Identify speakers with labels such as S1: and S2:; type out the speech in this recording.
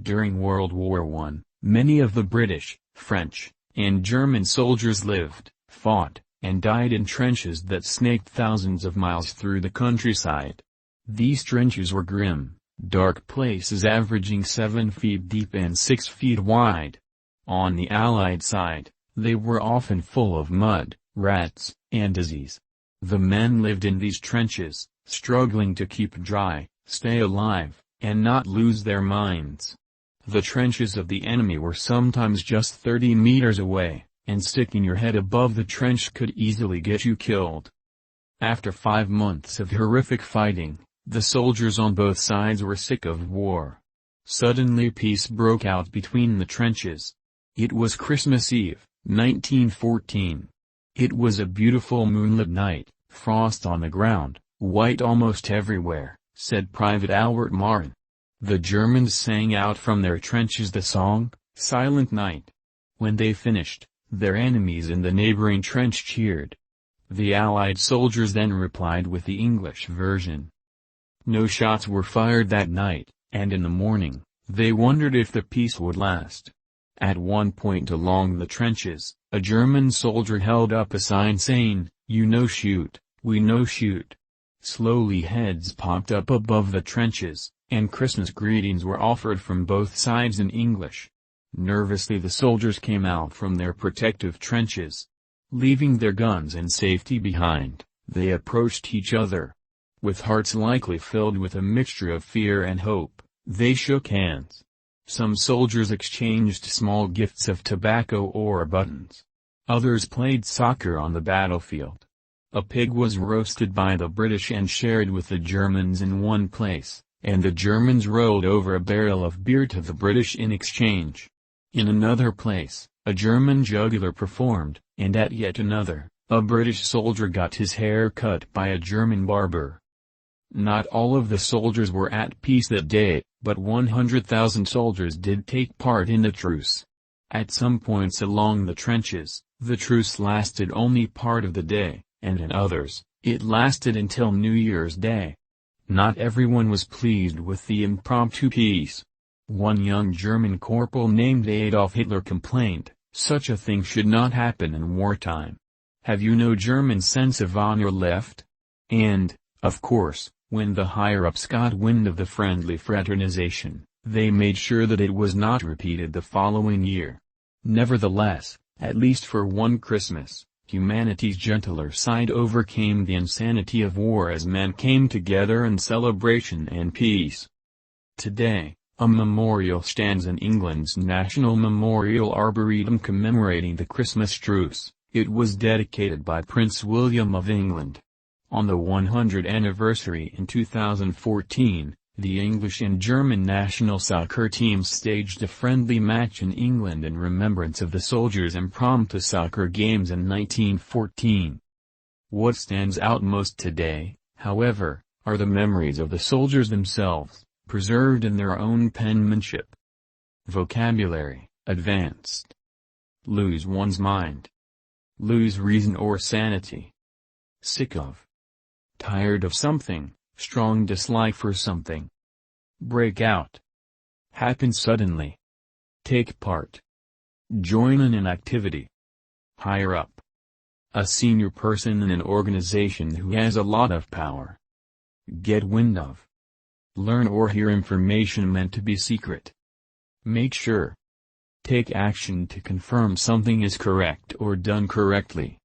S1: During World War I, many of the British, French, and German soldiers lived, fought, and died in trenches that snaked thousands of miles through the countryside. These trenches were grim, dark places averaging 7 feet deep and 6 feet wide. On the Allied side, they were often full of mud, rats, and disease. The men lived in these trenches, struggling to keep dry, stay alive, and not lose their minds. The trenches of the enemy were sometimes just 30 meters away, and sticking your head above the trench could easily get you killed. After 5 months of horrific fighting, the soldiers on both sides were sick of war. Suddenly peace broke out between the trenches. It was Christmas Eve, 1914. It was a beautiful moonlit night, frost on the ground, white almost everywhere, said Private Albert Marin. The Germans sang out from their trenches the song, Silent Night. When they finished, their enemies in the neighboring trench cheered. The Allied soldiers then replied with the English version. No shots were fired that night, and in the morning, they wondered if the peace would last. At one point along the trenches, a German soldier held up a sign saying, "You no shoot, we no shoot." Slowly heads popped up above the trenches, and Christmas greetings were offered from both sides in English. Nervously the soldiers came out from their protective trenches. Leaving their guns and safety behind, they approached each other. With hearts likely filled with a mixture of fear and hope, they shook hands. Some soldiers exchanged small gifts of tobacco or buttons. Others played soccer on the battlefield. A pig was roasted by the British and shared with the Germans in one place, and the Germans rolled over a barrel of beer to the British in exchange. In another place, a German juggler performed, and at yet another, a British soldier got his hair cut by a German barber. Not all of the soldiers were at peace that day, but 100,000 soldiers did take part in the truce. At some points along the trenches, the truce lasted only part of the day, and in others, it lasted until New Year's Day. Not everyone was pleased with the impromptu peace. One young German corporal named Adolf Hitler complained, "Such a thing should not happen in wartime. Have you no German sense of honor left?" And, of course, when the higher-ups got wind of the friendly fraternization, they made sure that it was not repeated the following year. Nevertheless, at least for one Christmas, humanity's gentler side overcame the insanity of war as men came together in celebration and peace. Today, a memorial stands in England's National Memorial Arboretum commemorating the Christmas truce. It was dedicated by Prince William of England. On the 100th anniversary in 2014, the English and German national soccer teams staged a friendly match in England in remembrance of the soldiers' impromptu soccer games in 1914. What stands out most today, however, are the memories of the soldiers themselves, preserved in their own penmanship. Vocabulary: advanced. Lose one's mind. Lose reason or sanity. Sick of. Tired of something, strong dislike for something. Break out. Happen suddenly. Take part. Join in an activity. Higher up. A senior person in an organization who has a lot of power. Get wind of. Learn or hear information meant to be secret. Make sure. Take action to confirm something is correct or done correctly.